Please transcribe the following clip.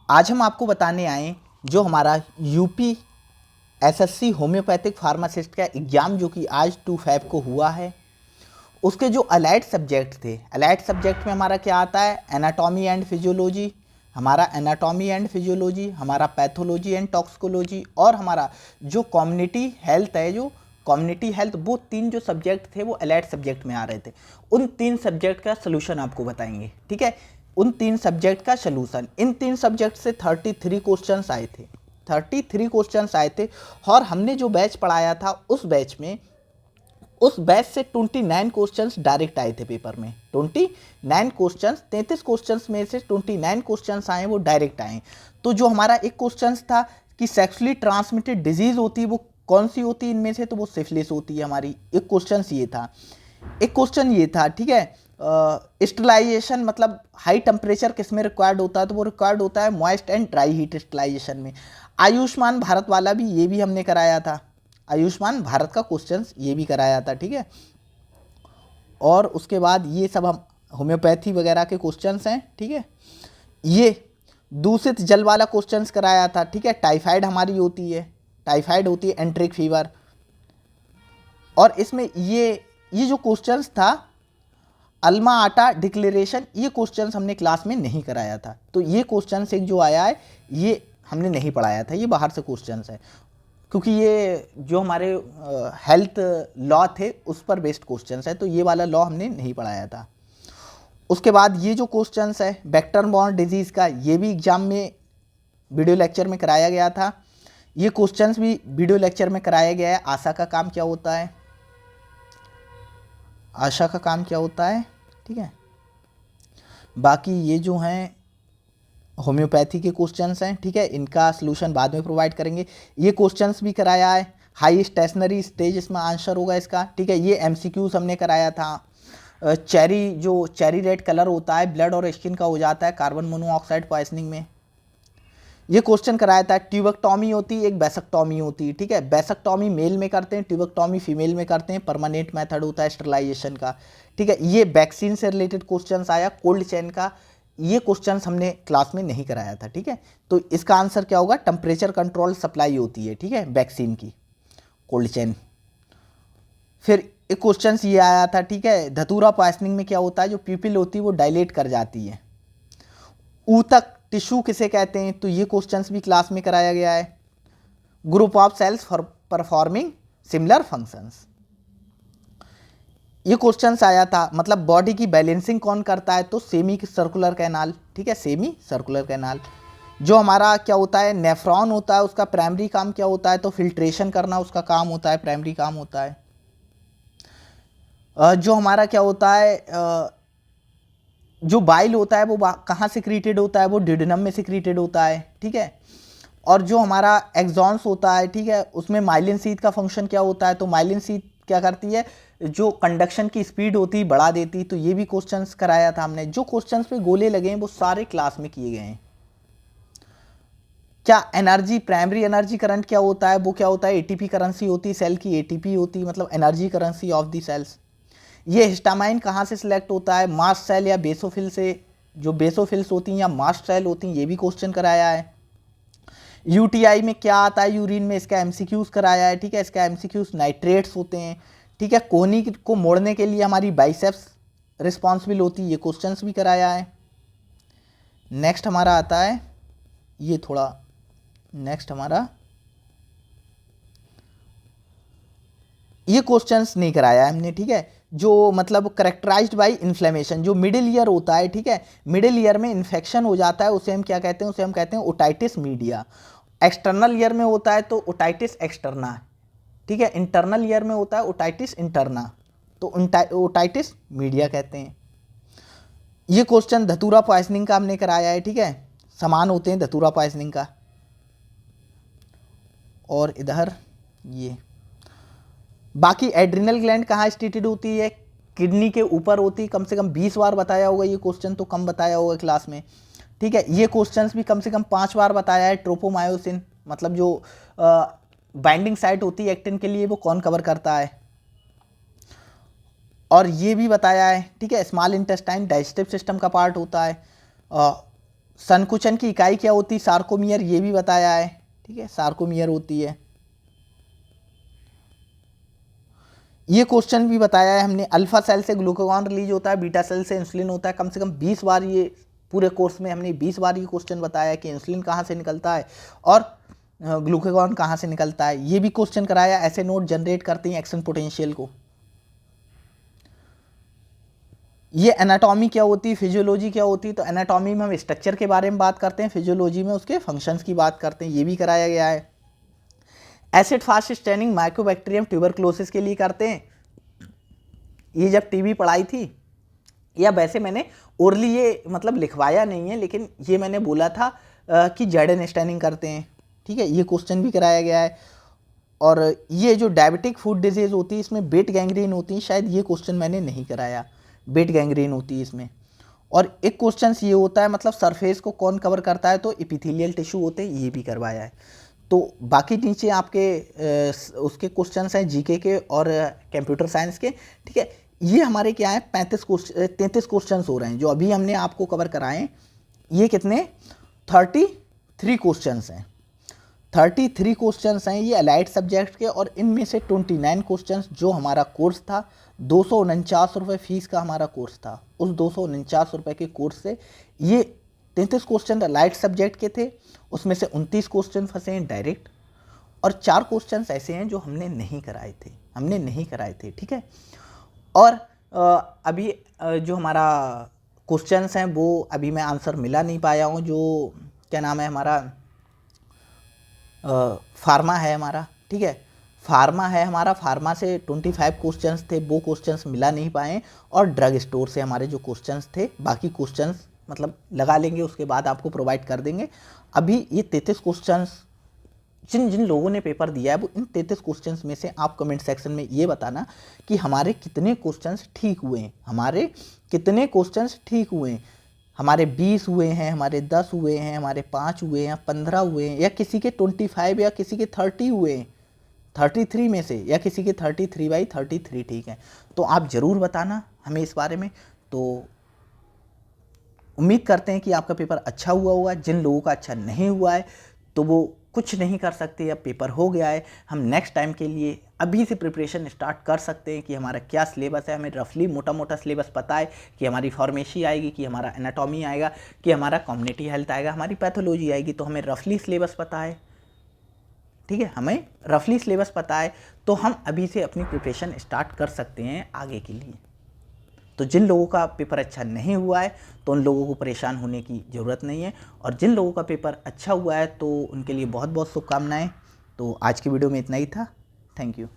आज हम आपको बताने आए जो हमारा यूपी एसएससी होम्योपैथिक फार्मासिस्ट का एग्ज़ाम जो कि आज 2 फ़ैब को हुआ है, उसके जो अलाइड सब्जेक्ट थे, अलाइड सब्जेक्ट में हमारा क्या आता है, एनाटॉमी एंड फिजियोलॉजी, हमारा एनाटॉमी एंड फिजियोलॉजी, हमारा पैथोलॉजी एंड टॉक्सिकोलॉजी और हमारा जो कम्युनिटी हेल्थ है, जो कम्युनिटी हेल्थ, वो 3 जो सब्जेक्ट थे वो अलाइड सब्जेक्ट में आ रहे थे। उन 3 सब्जेक्ट का सोल्यूशन आपको बताएंगे, ठीक है। उन 3 सब्जेक्ट का सोल्यूशन, इन 3 सब्जेक्ट से 33 क्वेश्चंस आए थे, 33 क्वेश्चंस आए थे। और हमने जो बैच पढ़ाया था उस बैच से 29 क्वेश्चंस डायरेक्ट आए थे पेपर में। 29 क्वेश्चंस, 33 क्वेश्चंस में से 29 क्वेश्चंस आए वो डायरेक्ट आए। तो जो हमारा एक क्वेश्चंस था कि सेक्सुअली ट्रांसमिटेड डिजीज होती है वो कौन सी होती है इनमें से, तो वो सिफिलिस होती है हमारी। एक क्वेश्चन ये था, एक क्वेश्चन ये था, ठीक है। स्टरलाइजेशन मतलब हाई टेम्परेचर किस में रिक्वायर्ड होता है, तो वो रिक्वायर्ड होता है moist and dry heat sterilisation में। आयुष्मान भारत वाला भी, ये भी हमने कराया था, आयुष्मान भारत का क्वेश्चन ये भी कराया था, ठीक है। और उसके बाद ये सब हम होम्योपैथी वगैरह के क्वेश्चंस हैं, ठीक है। ये दूषित जल वाला क्वेश्चंस कराया था, ठीक है। टाइफाइड हमारी होती है, टाइफाइड होती है, एंट्रिक फीवर। और इसमें ये जो क्वेश्चंस था अल्मा आटा डिक्लेरेशन, ये क्वेश्चंस हमने क्लास में नहीं कराया था। तो ये क्वेश्चंस एक जो आया है ये हमने नहीं पढ़ाया था, ये बाहर से क्वेश्चंस है, क्योंकि ये जो हमारे हेल्थ लॉ थे उस पर बेस्ड क्वेश्चंस है, तो ये वाला लॉ हमने नहीं पढ़ाया था। उसके बाद ये जो क्वेश्चंस है वेक्टर बॉर्न डिजीज़ का, ये भी एग्जाम में वीडियो लेक्चर में कराया गया था। ये क्वेश्चंस भी वीडियो लेक्चर में कराया गया है। आशा का काम क्या होता है, आशा का काम क्या होता है, ठीक है। बाकी ये जो हैं होम्योपैथी के क्वेश्चंस हैं, ठीक है, इनका सलूशन बाद में प्रोवाइड करेंगे। ये क्वेश्चंस भी कराया है, हाई स्टेशनरी स्टेज इसमें आंसर होगा इसका, ठीक है। ये एमसीक्यूज हमने कराया था। चेरी, जो चेरी रेड कलर होता है ब्लड और स्किन का हो जाता है कार्बन मोनोऑक्साइड पॉइजनिंग में, ये क्वेश्चन कराया था। ट्यूबेक्टॉमी होती है, एक बेसेक्टॉमी होती है, ठीक है। बेसेक्टॉमी मेल में करते हैं, ट्यूबेक्टॉमी फीमेल में करते हैं। परमानेंट मेथड होता है स्टरलाइजेशन का, ठीक है। ये वैक्सीन से रिलेटेड क्वेश्चंस आया, कोल्ड चेन का, ये क्वेश्चंस हमने क्लास में नहीं कराया था, ठीक है। तो इसका आंसर क्या होगा, टेम्परेचर कंट्रोल सप्लाई होती है, ठीक है, वैक्सीन की, कोल्ड चेन। फिर एक क्वेश्चन ये आया था, ठीक है, धतूरा पॉइजनिंग में क्या होता है, जो पीपल होती है वो डायलेट कर जाती है। ऊतक टिश्यू किसे कहते हैं, तो ये क्वेश्चंस भी क्लास में कराया गया है। Group of cells for performing similar functions, ये क्वेश्चंस आया था। मतलब बॉडी की बैलेंसिंग कौन करता है, तो सेमी सर्कुलर कैनाल, ठीक है, सेमी सर्कुलर कैनाल। जो हमारा क्या होता है, नेफ्रॉन होता है, उसका प्राइमरी काम क्या होता है, तो फिल्ट्रेशन करना उसका काम होता है, प्राइमरी काम होता है। जो हमारा क्या होता है, जो बाइल होता है वो कहाँ सिक्रीटेड होता है, वो डिडनम में सिक्रीटेड होता है, ठीक है। और जो हमारा एक्सॉन्स होता है, ठीक है, उसमें माइलिन शीथ का फंक्शन क्या होता है, तो माइलिन शीथ क्या करती है, जो कंडक्शन की स्पीड होती है बढ़ा देती। तो ये भी क्वेश्चंस कराया था हमने। जो क्वेश्चंस पे गोले लगे हैं वो सारे क्लास में किए गए हैं। क्या एनर्जी, प्राइमरी एनर्जी करंट क्या होता है, वो क्या होता है, एटीपी करेंसी होती है सेल की, एटीपी होती है, मतलब energy currency of the cells. ये हिस्टामाइन कहाँ से सिलेक्ट होता है, मास्ट सेल या बेसोफिल से, जो बेसोफिल्स होती हैं या मास्ट सेल होती हैं, ये भी क्वेश्चन कराया है। यूटीआई में क्या आता है यूरिन में, इसका एमसीक्यूज कराया है, ठीक है। इसका एमसीक्यूज नाइट्रेट्स होते हैं, ठीक है। कोहनी को मोड़ने के लिए हमारी बाइसेप्स रिस्पॉन्सिबल होती है, ये क्वेश्चंस भी कराया है। नेक्स्ट हमारा आता है, ये थोड़ा नेक्स्ट हमारा, ये क्वेश्चंस नहीं कराया है हमने, ठीक है। जो मतलब करेक्टराइज्ड बाय इन्फ्लेमेशन, जो मिडिल ईयर होता है, ठीक है, मिडिल ईयर में इन्फेक्शन हो जाता है, उसे हम क्या कहते हैं, उसे हम कहते हैं ओटाइटिस मीडिया। एक्सटर्नल ईयर में होता है तो ओटाइटिस एक्सटर्ना, ठीक है। इंटरनल ईयर में होता है ओटाइटिस इंटरना, तो ओटाइटिस मीडिया कहते हैं। ये क्वेश्चन धतूरा पॉइजनिंग का हमने कराया है, ठीक है, समान होते हैं धतूरा पॉइजनिंग का। और इधर ये बाकी एड्रिनल ग्लैंड कहाँ स्टेटेड होती है, किडनी के ऊपर होती है। कम से कम 20 बार बताया होगा ये क्वेश्चन, तो कम बताया होगा क्लास में, ठीक है। ये क्वेश्चंस भी कम से कम 5 बार बताया है। ट्रोपोमायोसिन मतलब जो बाइंडिंग साइट होती है एक्टिन के लिए, वो कौन कवर करता है। और ये भी बताया है, ठीक है, स्मॉल इंटेस्टाइन डाइजेस्टिव सिस्टम का पार्ट होता है। संकुचन की इकाई क्या होती है, सार्कोमियर, ये भी बताया है, ठीक है, सार्कोमियर होती है। ये क्वेश्चन भी बताया है हमने, अल्फा सेल से ग्लूकागॉन रिलीज होता है, बीटा सेल से इंसुलिन होता है। कम से कम 20 बार, ये पूरे कोर्स में हमने 20 बार ये क्वेश्चन बताया है कि इंसुलिन कहाँ से निकलता है और ग्लूकागॉन कहाँ से निकलता है। ये भी क्वेश्चन कराया, ऐसे नोट जनरेट करते हैं एक्शन पोटेंशियल को। ये एनाटॉमी क्या होती है, फिजियोलॉजी क्या होती है, तो एनाटॉमी में हम स्ट्रक्चर के बारे में बात करते हैं, फिजियोलॉजी में उसके फंक्शंस की बात करते हैं, ये भी कराया गया है। Acid fast standing Mycobacterium tuberculosis के लिए करते हैं, ये जब टीबी पढ़ाई थी, या वैसे मैंने ओरली ये मतलब लिखवाया नहीं है, लेकिन ये मैंने बोला था कि जर्डन स्टैनिंग करते हैं, ठीक है, ये क्वेश्चन भी कराया गया है। और ये जो डायबिटिक फूड डिजीज़ होती है इसमें बेट गैंग्रीन होती है, शायद ये क्वेश्चन मैंने नहीं कराया, बेट गैंग्रीन होती है इसमें। और एक क्वेश्चन ये होता है मतलब सरफेस को कौन कवर करता है, तो एपिथेलियल टिश्यू होते हैं, ये भी करवाया है। तो बाकी नीचे आपके उसके क्वेश्चंस हैं जीके के और कंप्यूटर साइंस के, ठीक है। ये हमारे क्या है 33 क्वेश्चंस हो रहे हैं जो अभी हमने आपको कवर कराए। ये कितने 33 क्वेश्चंस हैं, 33 क्वेश्चंस हैं ये अलाइड सब्जेक्ट के। और इनमें से 29 क्वेश्चंस जो हमारा कोर्स था, 249 रुपये फीस का हमारा कोर्स था, उस 249 रुपये के कोर्स से ये 33 क्वेश्चन अलाइड सब्जेक्ट के थे, उसमें से 29 क्वेश्चन फंसे हैं डायरेक्ट, और 4 क्वेश्चन ऐसे हैं जो हमने नहीं कराए थे, ठीक है। और अभी जो हमारा क्वेश्चंस हैं वो अभी मैं आंसर मिला नहीं पाया हूँ, जो क्या नाम है हमारा फार्मा है हमारा, ठीक है, फार्मा है हमारा, फार्मा से 25 क्वेश्चंस थे, वो क्वेश्चंस मिला नहीं पाए। और ड्रग स्टोर से हमारे जो क्वेश्चंस थे, बाकी क्वेश्चंस मतलब लगा लेंगे, उसके बाद आपको प्रोवाइड कर देंगे। अभी ये 33 क्वेश्चंस जिन जिन लोगों ने पेपर दिया है वो इन 33 क्वेश्चंस में से आप कमेंट सेक्शन में ये बताना कि हमारे कितने क्वेश्चंस ठीक हुए हैं, हमारे 20 हुए हैं, हमारे 10 हुए हैं, हमारे 5 हुए हैं, 15 हुए हैं, या किसी के 25 या किसी के 30 हुए हैं 33 में से, या किसी के 33/33, ठीक है। तो आप ज़रूर बताना हमें इस बारे में। तो उम्मीद करते हैं कि आपका पेपर अच्छा हुआ होगा। जिन लोगों का अच्छा नहीं हुआ है तो वो कुछ नहीं कर सकते, अब पेपर हो गया है, हम नेक्स्ट टाइम के लिए अभी से प्रिपरेशन स्टार्ट कर सकते हैं कि हमारा क्या सिलेबस है। हमें रफली मोटा मोटा सिलेबस पता है कि हमारी फार्मेसी आएगी, कि हमारा एनाटॉमी आएगा, कि हमारा कम्युनिटी हेल्थ आएगा, हमारी पैथोलॉजी आएगी, तो हमें रफली सिलेबस पता है, ठीक है, हमें रफली सिलेबस पता है, तो हम अभी से अपनी प्रिपरेशन स्टार्ट कर सकते हैं आगे के लिए। तो जिन लोगों का पेपर अच्छा नहीं हुआ है तो उन लोगों को परेशान होने की ज़रूरत नहीं है, और जिन लोगों का पेपर अच्छा हुआ है तो उनके लिए बहुत बहुत शुभकामनाएं। तो आज की वीडियो में इतना ही था, थैंक यू।